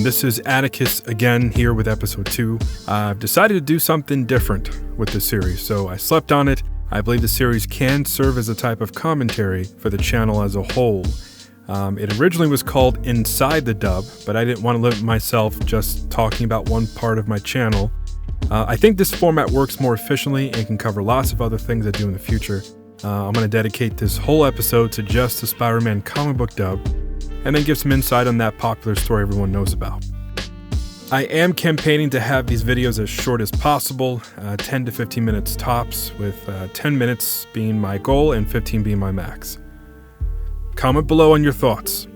This is Atticus again here with episode 2. I've decided to do something different with this series, so I slept on it. I believe the series can serve as a type of commentary for the channel as a whole. It originally was called Inside the Dub, but I didn't want to limit myself just talking about one part of my channel. I think this format works more efficiently and can cover lots of other things I do in the future. I'm going to dedicate this whole episode to just the Spider-Man comic book dub, and then give some insight on that popular story everyone knows about. I am campaigning to have these videos as short as possible, 10 to 15 minutes tops, with 10 minutes being my goal and 15 being my max. Comment below on your thoughts.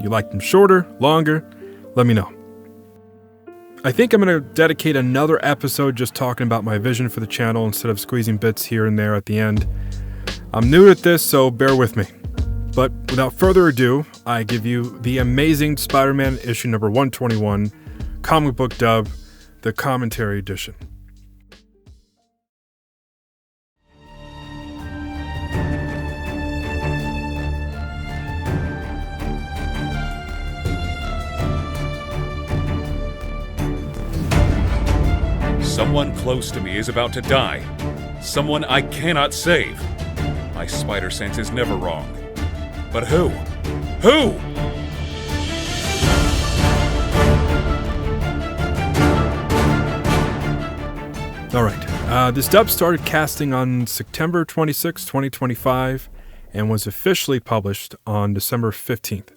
You like them shorter, longer? Let me know. I think I'm going to dedicate another episode just talking about my vision for the channel instead of squeezing bits here and there at the end. I'm new at this, so bear with me. But without further ado, I give you the amazing Spider-Man issue number 121, comic book dub, the commentary edition. Someone close to me is about to die. Someone I cannot save. My spider sense is never wrong. But who? Who? Alright, this dub started casting on September 26, 2025, and was officially published on December 15th.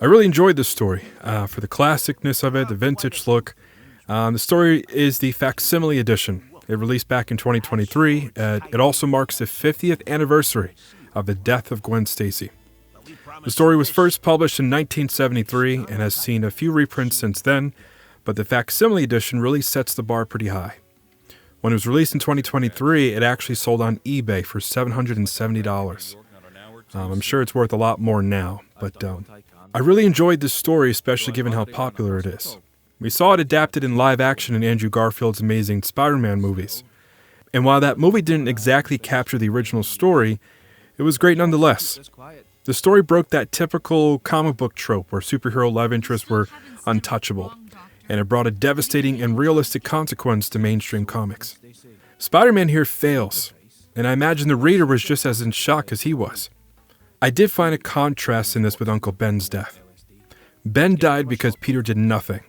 I really enjoyed this story, for the classicness of it, the vintage look. The story is the facsimile edition. It released back in 2023. It also marks the 50th anniversary of the death of Gwen Stacy. The story was first published in 1973 and has seen a few reprints since then, but the facsimile edition really sets the bar pretty high. When it was released in 2023, it actually sold on eBay for $770. I'm sure it's worth a lot more now, but I really enjoyed this story, especially given how popular it is. We saw it adapted in live action in Andrew Garfield's Amazing Spider-Man movies. And while that movie didn't exactly capture the original story, it was great nonetheless. The story broke that typical comic book trope where superhero love interests were untouchable, and it brought a devastating and realistic consequence to mainstream comics. Spider-Man here fails, and I imagine the reader was just as in shock as he was. I did find a contrast in this with Uncle Ben's death. Ben died because Peter did nothing.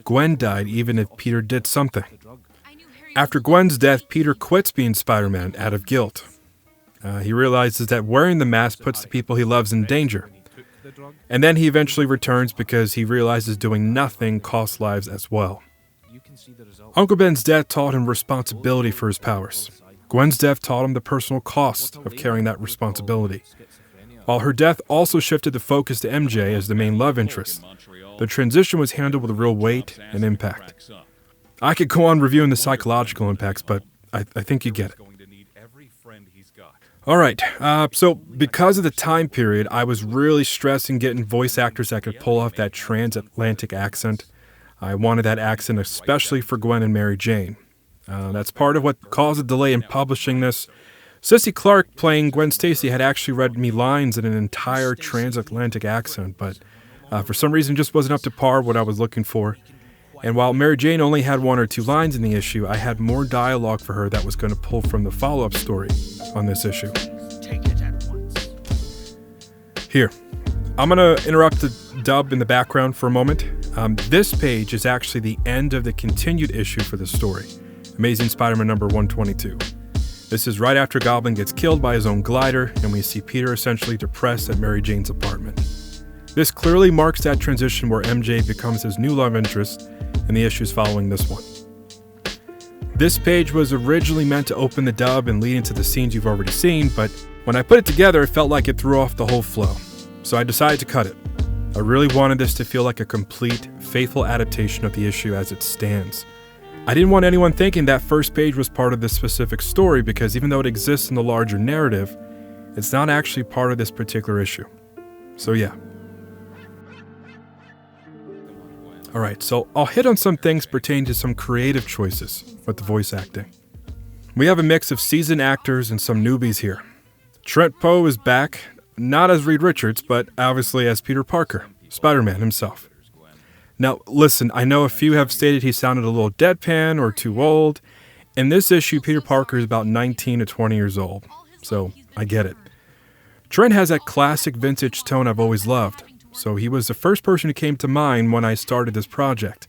Gwen died even if Peter did something. After Gwen's death, Peter quits being Spider-Man out of guilt. He realizes that wearing the mask puts the people he loves in danger. And then he eventually returns because he realizes doing nothing costs lives as well. Uncle Ben's death taught him responsibility for his powers. Gwen's death taught him the personal cost of carrying that responsibility. While her death also shifted the focus to MJ as the main love interest, the transition was handled with real weight and impact. I could go on reviewing the psychological impacts, but I think you get it. Alright, so because of the time period, I was really stressing getting voice actors that could pull off that transatlantic accent. I wanted that accent especially for Gwen and Mary Jane. That's part of what caused a delay in publishing this. Sissy Clark playing Gwen Stacy had actually read me lines in an entire transatlantic accent, but for some reason just wasn't up to par what I was looking for. And while Mary Jane only had 1 or 2 lines in the issue, I had more dialogue for her that was going to pull from the follow-up story on this issue. Here, I'm going to interrupt the dub in the background for a moment. This page is actually the end of the continued issue for the story, Amazing Spider-Man number 122. This is right after Goblin gets killed by his own glider, and we see Peter essentially depressed at Mary Jane's apartment. This clearly marks that transition where MJ becomes his new love interest in the issues following this one. This page was originally meant to open the dub and lead into the scenes you've already seen, but when I put it together, it felt like it threw off the whole flow. So I decided to cut it. I really wanted this to feel like a complete, faithful adaptation of the issue as it stands. I didn't want anyone thinking that first page was part of this specific story because even though it exists in the larger narrative, it's not actually part of this particular issue. So yeah. Alright, so I'll hit on some things pertaining to some creative choices with the voice acting. We have a mix of seasoned actors and some newbies here. Trent Poe is back, not as Reed Richards, but obviously as Peter Parker, Spider-Man himself. Now, listen, I know a few have stated he sounded a little deadpan or too old. In this issue, Peter Parker is about 19 to 20 years old, so I get it. Trent has that classic vintage tone I've always loved, so he was the first person who came to mind when I started this project.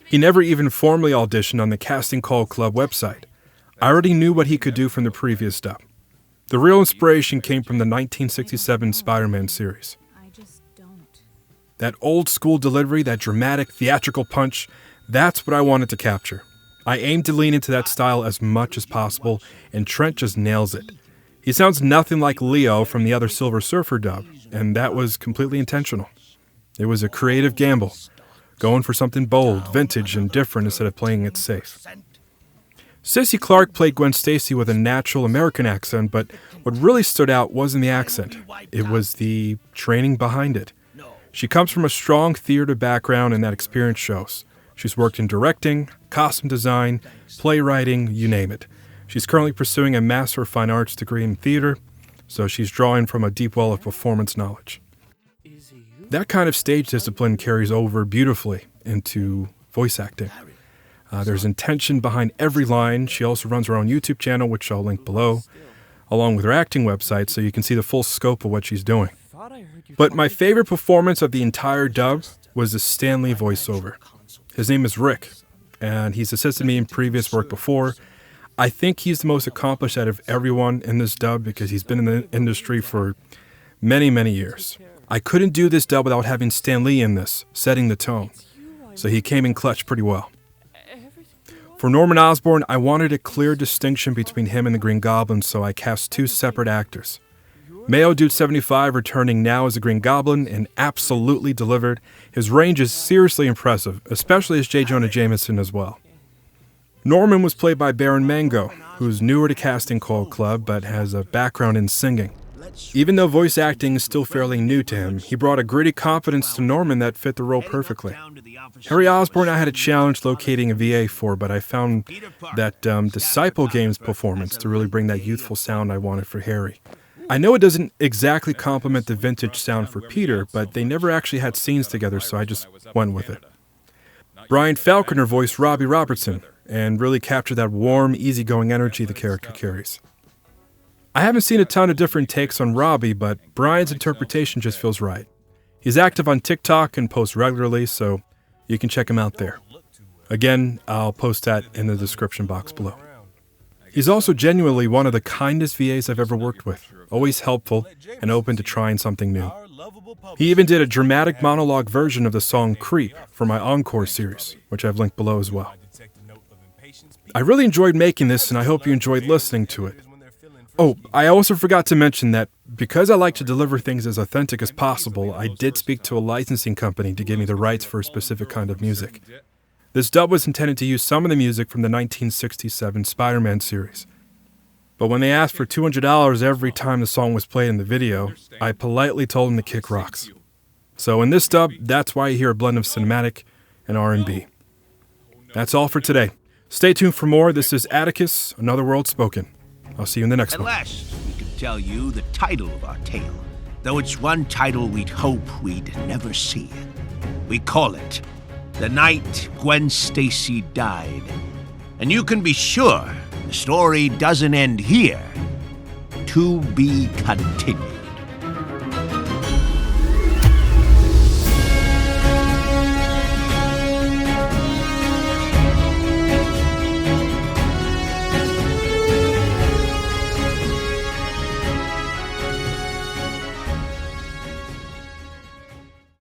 He never even formally auditioned on the Casting Call Club website. I already knew what he could do from the previous stuff. The real inspiration came from the 1967 Spider-Man series. That old school delivery, that dramatic theatrical punch, that's what I wanted to capture. I aimed to lean into that style as much as possible, and Trent just nails it. He sounds nothing like Leo from the other Silver Surfer dub, and that was completely intentional. It was a creative gamble, going for something bold, vintage, and different instead of playing it safe. Cissy Clark played Gwen Stacy with a natural American accent, but what really stood out wasn't the accent. It was the training behind it. She comes from a strong theater background, and that experience shows. She's worked in directing, costume design, playwriting, you name it. She's currently pursuing a Master of Fine Arts degree in theater, so she's drawing from a deep well of performance knowledge. That kind of stage discipline carries over beautifully into voice acting. There's intention behind every line. She also runs her own YouTube channel, which I'll link below, along with her acting website, so you can see the full scope of what she's doing. But my favorite performance of the entire dub was the Stan Lee voiceover. His name is Rick, and he's assisted me in previous work before. I think he's the most accomplished out of everyone in this dub because he's been in the industry for many, many years. I couldn't do this dub without having Stan Lee in this, setting the tone. So he came in clutch pretty well. For Norman Osborn, I wanted a clear distinction between him and the Green Goblin, so I cast two separate actors. Mayo Dude 75 returning now as the Green Goblin and absolutely delivered. His range is seriously impressive, especially as J. Jonah Jameson as well. Norman was played by Baron Mango, who's newer to Casting Call Club but has a background in singing. Even though voice acting is still fairly new to him, he brought a gritty confidence to Norman that fit the role perfectly. Harry Osborn I had a challenge locating a VA for, but I found that Disciple Games performance to really bring that youthful sound I wanted for Harry. I know it doesn't exactly complement the vintage sound for Peter, but they never actually had scenes together, so I just went with it. Brian Falconer voiced Robbie Robertson and really captured that warm, easygoing energy the character carries. I haven't seen a ton of different takes on Robbie, but Brian's interpretation just feels right. He's active on TikTok and posts regularly, so you can check him out there. Again, I'll post that in the description box below. He's also genuinely one of the kindest VAs I've ever worked with, always helpful and open to trying something new. He even did a dramatic monologue version of the song Creep for my Encore series, which I've linked below as well. I really enjoyed making this, and I hope you enjoyed listening to it. Oh, I also forgot to mention that because I like to deliver things as authentic as possible, I did speak to a licensing company to give me the rights for a specific kind of music. This dub was intended to use some of the music from the 1967 Spider-Man series. But when they asked for $200 every time the song was played in the video, I politely told them to kick rocks. So in this dub, that's why you hear a blend of cinematic and R&B. That's all for today. Stay tuned for more. This is Atticus, Another World Spoken. I'll see you in the next one. At last, we can tell you the title of our tale, though it's one title we'd hope we'd never see. We call it The Night Gwen Stacy Died. And you can be sure the story doesn't end here. To be continued.